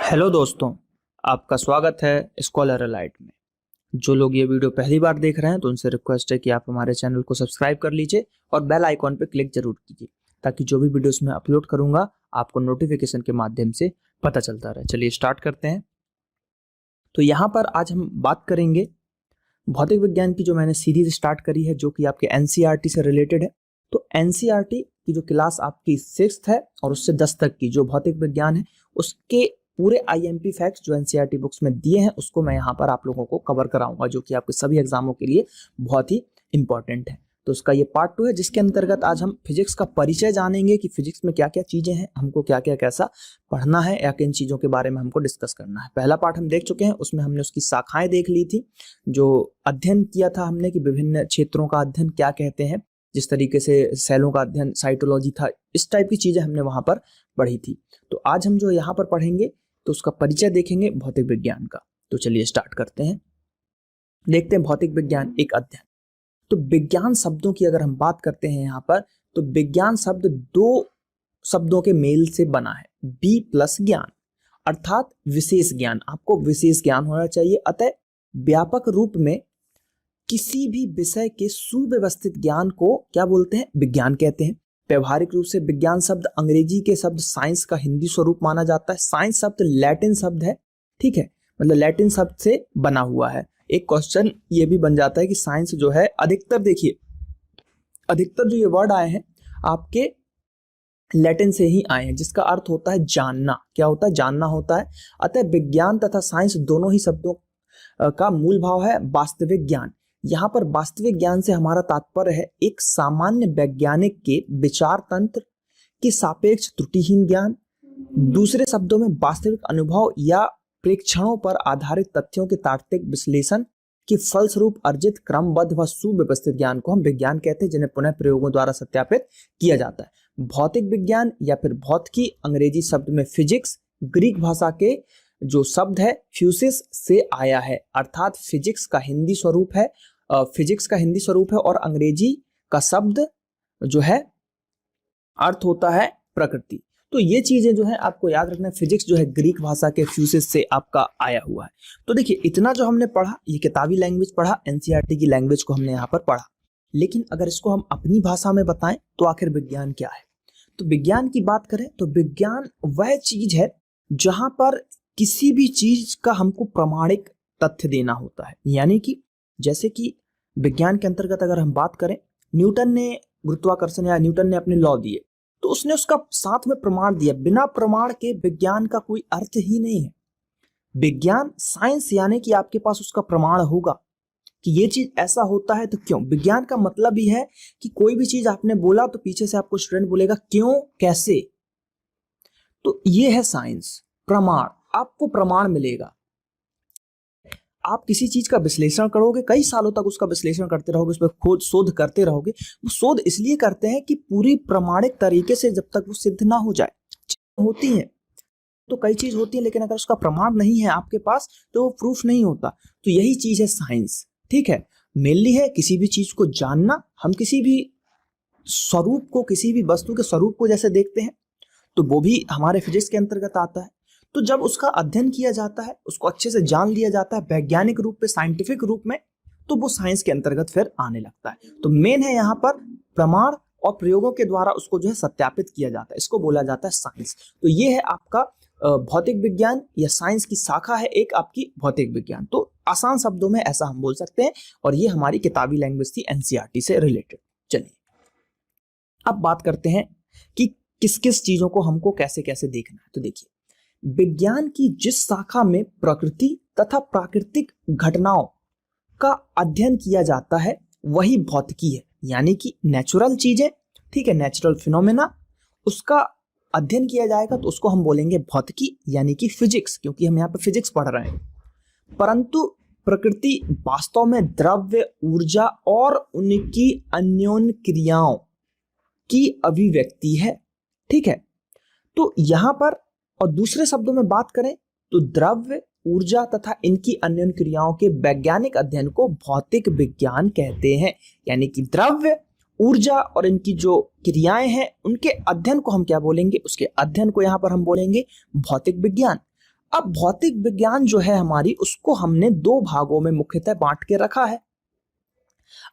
Hello दोस्तों, आपका स्वागत है स्कॉलर अलाइट में। जो लोग ये वीडियो पहली बार देख रहे हैं तो उनसे रिक्वेस्ट है कि आप हमारे चैनल को सब्सक्राइब कर लीजिए और बेल आइकॉन पर क्लिक जरूर कीजिए ताकि जो भी वीडियोस मैं अपलोड करूंगा आपको नोटिफिकेशन के माध्यम से पता चलता रहे। चलिए स्टार्ट करते हैं। तो यहाँ पर आज हम बात करेंगे भौतिक विज्ञान की जो मैंने सीरीज स्टार्ट करी है जो कि आपके एनसीईआरटी से रिलेटेड है। तो एनसीईआरटी की जो क्लास आपकी 6th है और उससे 10 तक की जो भौतिक विज्ञान है उसके पूरे आईएमपी फैक्ट्स जो एनसीईआरटी बुक्स में दिए हैं उसको मैं यहाँ पर आप लोगों को कवर कराऊंगा, जो कि आपके सभी एग्जामों के लिए बहुत ही इंपॉर्टेंट है। तो उसका ये पार्ट 2 है जिसके अंतर्गत आज हम फिजिक्स का परिचय जानेंगे कि फिजिक्स में क्या क्या चीजें हैं, हमको क्या क्या कैसा पढ़ना है या किन चीजों के बारे में हमको डिस्कस करना है। पहला पार्ट हम देख चुके हैं, उसमें हमने उसकी शाखाएं देख ली थी, जो अध्ययन किया था हमने कि विभिन्न क्षेत्रों का अध्ययन क्या कहते हैं, जिस तरीके से सेलों का अध्ययन साइटोलॉजी था, इस टाइप की चीजें हमने वहां पर पढ़ी थी। तो आज हम जो यहाँ पर पढ़ेंगे तो उसका परिचय देखेंगे भौतिक विज्ञान का। तो चलिए स्टार्ट करते हैं, देखते हैं भौतिक विज्ञान एक अध्ययन। तो विज्ञान शब्दों की अगर हम बात करते हैं यहाँ पर, तो विज्ञान शब्द दो शब्दों के मेल से बना है, बी प्लस ज्ञान, अर्थात विशेष ज्ञान। आपको विशेष ज्ञान होना चाहिए। अतः व्यापक रूप में किसी भी विषय के सुव्यवस्थित ज्ञान को क्या बोलते हैं? विज्ञान कहते हैं। व्यवहारिक रूप से विज्ञान शब्द अंग्रेजी के शब्द साइंस का हिंदी स्वरूप माना जाता है। साइंस शब्द लैटिन शब्द है, ठीक है, मतलब लैटिन शब्द से बना हुआ है। एक क्वेश्चन ये भी बन जाता है कि साइंस जो है अधिकतर, देखिए अधिकतर जो ये वर्ड आए हैं आपके लैटिन से ही आए हैं, जिसका अर्थ होता है जानना। क्या होता है? जानना होता है। अतः विज्ञान तथा साइंस दोनों ही शब्दों का मूल भाव है वास्तविक ज्ञान। यहाँ पर वास्तविक ज्ञान से हमारा तात्पर्य है एक सामान्य वैज्ञानिक के विचार तंत्र के सापेक्ष त्रुटिहीन ज्ञान। दूसरे शब्दों में वास्तविक अनुभव या प्रेक्षणों पर आधारित तथ्यों के तार्किक विश्लेषण के फलस्वरूप अर्जित क्रमबद्ध व सुव्यवस्थित ज्ञान को हम विज्ञान कहते हैं, जिन्हें पुनः प्रयोगों द्वारा सत्यापित किया जाता है। भौतिक विज्ञान या फिर भौतिकी अंग्रेजी शब्द में फिजिक्स, ग्रीक भाषा के जो शब्द है फ्यूसिस से आया है, अर्थात फिजिक्स का हिंदी स्वरूप है, फिजिक्स का हिंदी स्वरूप है और अंग्रेजी का शब्द जो है अर्थ होता है प्रकृति। तो ये चीजें जो है आपको याद रखना है। फिजिक्स जो है ग्रीक भाषा के फ्यूसिस से आपका आया हुआ है। तो देखिए इतना जो हमने पढ़ा, ये किताबी लैंग्वेज पढ़ा, एनसीईआरटी की लैंग्वेज को हमने यहाँ पर पढ़ा, लेकिन अगर इसको हम अपनी भाषा में बताएं तो आखिर विज्ञान क्या है? तो विज्ञान की बात करें तो विज्ञान वह चीज है जहां पर किसी भी चीज का हमको प्रमाणिक तथ्य देना होता है। यानी कि जैसे कि विज्ञान के अंतर्गत अगर हम बात करें, न्यूटन ने गुरुत्वाकर्षण या न्यूटन ने अपने लॉ दिए तो उसने उसका साथ में प्रमाण दिया। बिना प्रमाण के विज्ञान का कोई अर्थ ही नहीं है। विज्ञान साइंस यानी कि आपके पास उसका प्रमाण होगा कि ये चीज ऐसा होता है तो क्यों। विज्ञान का मतलब ही है कि कोई भी चीज आपने बोला तो पीछे से आपको स्टूडेंट बोलेगा क्यों, कैसे। तो ये है साइंस, प्रमाण। आपको प्रमाण मिलेगा। आप किसी चीज का विश्लेषण करोगे, कई सालों तक उसका विश्लेषण करते रहोगे, उस पर खोज शोध करते रहोगे। वो शोध इसलिए करते हैं कि पूरी प्रमाणिक तरीके से जब तक वो सिद्ध ना हो जाए। होती है तो कई चीज होती है, लेकिन अगर उसका प्रमाण नहीं है आपके पास तो वो प्रूफ नहीं होता। तो यही चीज है साइंस, ठीक है। मेनली है किसी भी चीज को जानना। हम किसी भी स्वरूप को, किसी भी वस्तु के स्वरूप को जैसे देखते हैं तो वो भी हमारे फिजिक्स के अंतर्गत आता है। तो जब उसका अध्ययन किया जाता है, उसको अच्छे से जान लिया जाता है वैज्ञानिक रूप में, साइंटिफिक रूप में, तो वो साइंस के अंतर्गत फिर आने लगता है। तो मेन है यहाँ पर प्रमाण और प्रयोगों के द्वारा उसको जो है सत्यापित किया जाता है, इसको बोला जाता है साइंस। तो ये है आपका भौतिक विज्ञान या साइंस की शाखा है एक आपकी भौतिक विज्ञान। तो आसान शब्दों में ऐसा हम बोल सकते हैं, और ये हमारी किताबी लैंग्वेज थी एनसीईआरटी से रिलेटेड। चलिए अब बात करते हैं कि किस किस चीजों को हमको कैसे कैसे देखना है। तो देखिए विज्ञान की जिस शाखा में प्रकृति तथा प्राकृतिक घटनाओं का अध्ययन किया जाता है वही भौतिकी है, यानी कि नेचुरल चीजें, ठीक है, नेचुरल फिनोमेना, उसका अध्ययन किया जाएगा तो उसको हम बोलेंगे भौतिकी यानी कि फिजिक्स, क्योंकि हम यहाँ पे फिजिक्स पढ़ रहे हैं। परंतु प्रकृति वास्तव में द्रव्य, ऊर्जा और उनकी अन्योन्य क्रियाओं की अभिव्यक्ति है, ठीक है। तो यहां पर और दूसरे शब्दों में बात करें तो द्रव्य, ऊर्जा तथा इनकी अन्य क्रियाओं के वैज्ञानिक अध्ययन को भौतिक विज्ञान कहते हैं। यानी कि द्रव्य, ऊर्जा और इनकी जो क्रियाएं हैं उनके अध्ययन को हम क्या बोलेंगे? उसके अध्ययन को यहाँ पर हम बोलेंगे भौतिक विज्ञान। अब भौतिक विज्ञान जो है हमारी, उसको हमने दो भागों में मुख्यतः बांट के रखा है।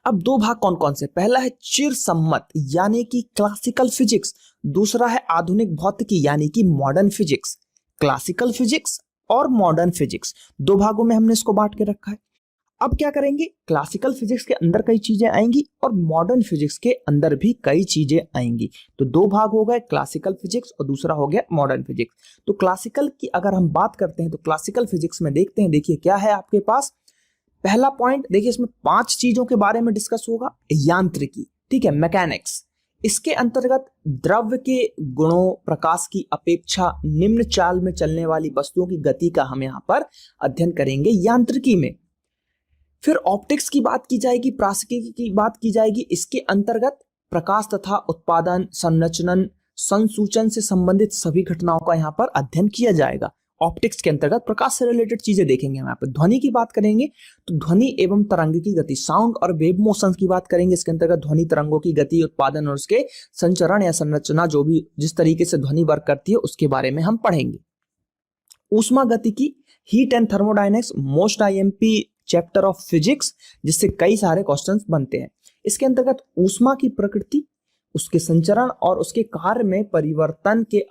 अब दो भाग कौन कौन से? पहला है चिरसम्मत यानी कि क्लासिकल फिजिक्स, दूसरा है आधुनिक भौतिकी यानी कि मॉडर्न फिजिक्स। क्लासिकल फिजिक्स और मॉडर्न फिजिक्स, दो भागों में हमने इसको बांट के रखा है। अब क्या करेंगे, क्लासिकल फिजिक्स के अंदर कई चीजें आएंगी और मॉडर्न फिजिक्स के अंदर भी कई चीजें आएंगी। तो दो भाग हो गए, क्लासिकल फिजिक्स और दूसरा हो गया मॉडर्न फिजिक्स। तो क्लासिकल की अगर हम बात करते हैं तो क्लासिकल फिजिक्स में देखते हैं, देखिए क्या है आपके पास। पहला पॉइंट देखिए, इसमें 5 चीजों के बारे में डिस्कस होगा। यांत्रिकी, ठीक है, मैकेनिक्स, इसके अंतर्गत द्रव्य के गुणों, प्रकाश की अपेक्षा निम्न चाल में चलने वाली वस्तुओं की गति का हम यहाँ पर अध्ययन करेंगे यांत्रिकी में। फिर ऑप्टिक्स की बात की जाएगी, प्रासंगिकी की बात की जाएगी, इसके अंतर्गत प्रकाश तथा उत्पादन, संरचना, संसूचन से संबंधित सभी घटनाओं का यहाँ पर अध्ययन किया जाएगा। ऑप्टिक्स के अंतर्गत प्रकाश से रिलेटेड चीजें देखेंगे हम यहाँ पर। ध्वनि की बात करेंगे तो ध्वनि एवं तरंग की गति, साउंड और वेव मोशन की बात करेंगे। इसके अंतर्गत ध्वनि तरंगों की गति, उत्पादन और उसके संचरण या संरचना, जो भी जिस तरीके से ध्वनि वर्क करती है उसके बारे में हम पढ़ेंगे। ऊष्मा गतिकी, heat and thermodynamics, most IMP chapter of physics, जिससे कई सारे क्वेश्चंस बनते हैं। इसके अंतर्गत ऊष्मा की प्रकृति, उसके संचरण और उसके कार्य में परिवर्तन के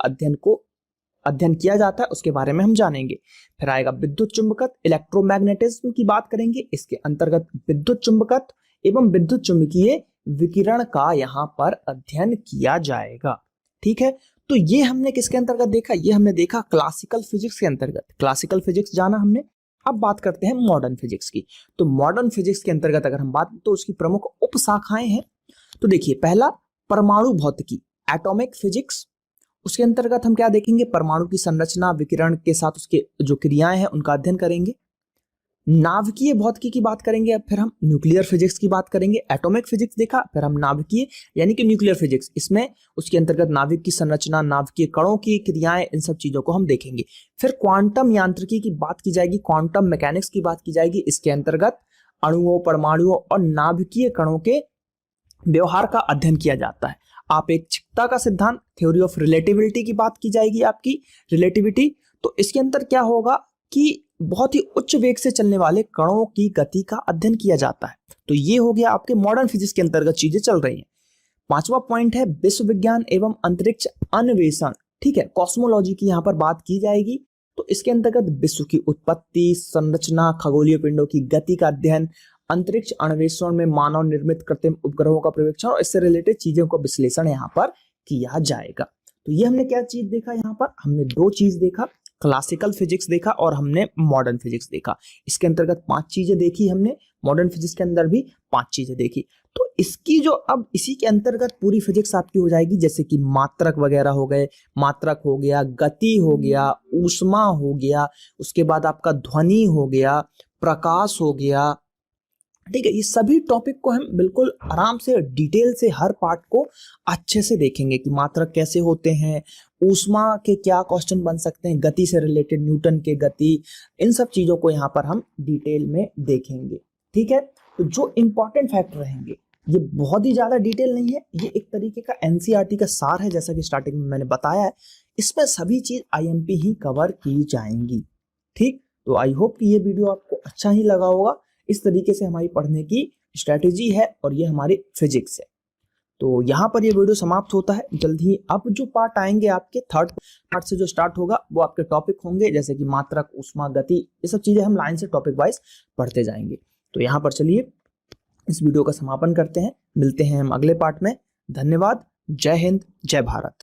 अध्ययन किया जाता है, उसके बारे में हम जानेंगे। फिर आएगा विद्युत चुंबकत्व, इलेक्ट्रोमैग्नेटिज्म की बात करेंगे। इसके अंतर्गत विद्युत चुंबकत्व एवं विद्युत चुंबकीय विकिरण का यहाँ पर अध्ययन किया जाएगा। ठीक है, तो ये हमने किसके अंतर्गत देखा? ये हमने देखा क्लासिकल फिजिक्स के अंतर्गत। क्लासिकल फिजिक्स जाना हमने। अब बात करते हैं मॉडर्न फिजिक्स की। तो मॉडर्न फिजिक्स के अंतर्गत अगर हम बात, तो उसकी प्रमुख उपशाखाएं हैं। तो देखिए, पहला परमाणु भौतिकी, एटॉमिक फिजिक्स। उसके अंतर्गत हम क्या देखेंगे? परमाणु की संरचना, विकिरण के साथ उसके जो क्रियाएं हैं उनका अध्ययन करेंगे। नाभिकीय भौतिकी की बात करेंगे। अब फिर हम न्यूक्लियर फिजिक्स की बात करेंगे। एटॉमिक फिजिक्स देखा, फिर हम नाभिकीय यानी कि न्यूक्लियर फिजिक्स, इसमें उसके अंतर्गत नाभिक की संरचना, नाभिकीय कणों की क्रियाएं, इन सब चीजों को हम देखेंगे। फिर क्वांटम यांत्रिकी की बात की जाएगी, क्वांटम मैकेनिक्स की बात की जाएगी। इसके अंतर्गत अणुओं, परमाणुओं और नाभिकीय कणों के व्यवहार का अध्ययन किया जाता है। आपेक्षिकता का सिद्धांत, थ्योरी ऑफ रिलेटिविटी की बात की जाएगी, आपकी रिलेटिविटी। तो इसके अंदर क्या होगा कि बहुत ही उच्च वेग से चलने वाले कणों की गति का अध्ययन किया जाता है। तो ये हो गया आपके मॉडर्न फिजिक्स के अंतर्गत चीजें चल रही हैं। 5वां पॉइंट है विश्व विज्ञान एवं अंतरिक्ष अन्वेषण। ठीक है, कॉस्मोलॉजी की यहाँ पर बात की जाएगी। तो इसके अंतर्गत विश्व की उत्पत्ति, संरचना, खगोलीय पिंडों की गति का अध्ययन, अंतरिक्ष अन्वेषण में मानव निर्मित कृत्रिम उपग्रहों का परीक्षण और इससे रिलेटेड चीजों का विश्लेषण यहाँ पर किया जाएगा। तो ये हमने क्या चीज देखा? यहाँ पर हमने 2 चीज देखा, क्लासिकल फिजिक्स देखा और हमने मॉडर्न फिजिक्स देखा। इसके अंतर्गत 5 चीजें देखी हमने, मॉडर्न फिजिक्स के अंदर भी 5 चीजें देखी। तो इसकी जो अब इसी के अंतर्गत पूरी फिजिक्स आपकी हो जाएगी, जैसे कि मात्रक वगैरह हो गए, मात्रक हो गया, गति हो गया, ऊष्मा हो गया, उसके बाद आपका ध्वनि हो गया, प्रकाश हो गया। ठीक है, ये सभी टॉपिक को हम बिल्कुल आराम से डिटेल से हर पार्ट को अच्छे से देखेंगे कि मात्रक कैसे होते हैं, ऊष्मा के क्या क्वेश्चन बन सकते हैं, गति से रिलेटेड न्यूटन के गति, इन सब चीजों को यहाँ पर हम डिटेल में देखेंगे। ठीक है, तो जो इंपॉर्टेंट फैक्ट रहेंगे, ये बहुत ही ज्यादा डिटेल नहीं है, ये एक तरीके का एनसीईआरटी का सार है, जैसा कि स्टार्टिंग में मैंने बताया है। इसमें सभी चीज आईएमपी ही कवर की जाएंगी। ठीक, तो आई होप कि ये वीडियो आपको अच्छा ही लगा होगा। इस तरीके से हमारी पढ़ने की स्ट्रेटेजी है और ये हमारी फिजिक्स है। तो यहाँ पर ये वीडियो समाप्त होता है। जल्द ही अब जो पार्ट आएंगे आपके, 3rd पार्ट से जो स्टार्ट होगा, वो आपके टॉपिक होंगे, जैसे कि मात्रक, ऊष्मा, गति, ये सब चीजें हम लाइन से टॉपिक वाइज पढ़ते जाएंगे। तो यहाँ पर चलिए इस वीडियो का समापन करते हैं, मिलते हैं हम अगले पार्ट में। धन्यवाद, जय हिंद, जय भारत।